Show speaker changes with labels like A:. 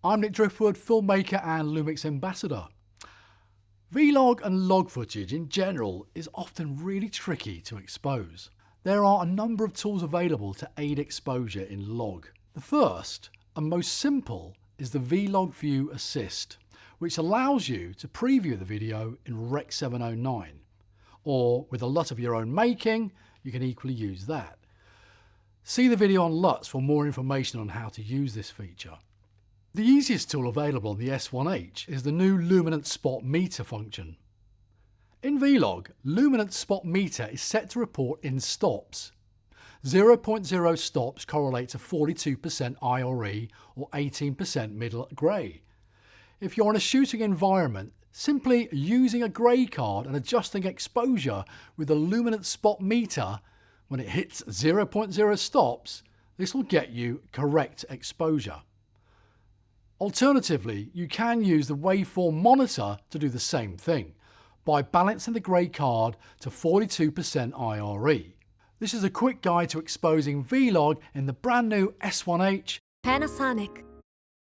A: I'm Nick Driftwood, filmmaker and LUMIX Ambassador. Vlog and log footage in general is often really tricky to expose. There are a number of tools available to aid exposure in log. The first and most simple is the V-Log View Assist, which allows you to preview the video in Rec 709. Or with a LUT of your own making, you can equally use that. See the video on LUTs for more information on how to use this feature. The easiest tool available on the S1H is the new Luminance Spot Meter function. In Vlog, Luminance Spot Meter is set to report in stops. 0.0 stops correlate to 42% IRE or 18% middle grey. If you're in a shooting environment, simply using a grey card and adjusting exposure with the Luminance Spot Meter when it hits 0.0 stops, this will get you correct exposure. Alternatively, you can use the Waveform Monitor to do the same thing by balancing the grey card to 42% IRE. This is a quick guide to exposing Vlog in the brand new S1H,
B: Panasonic.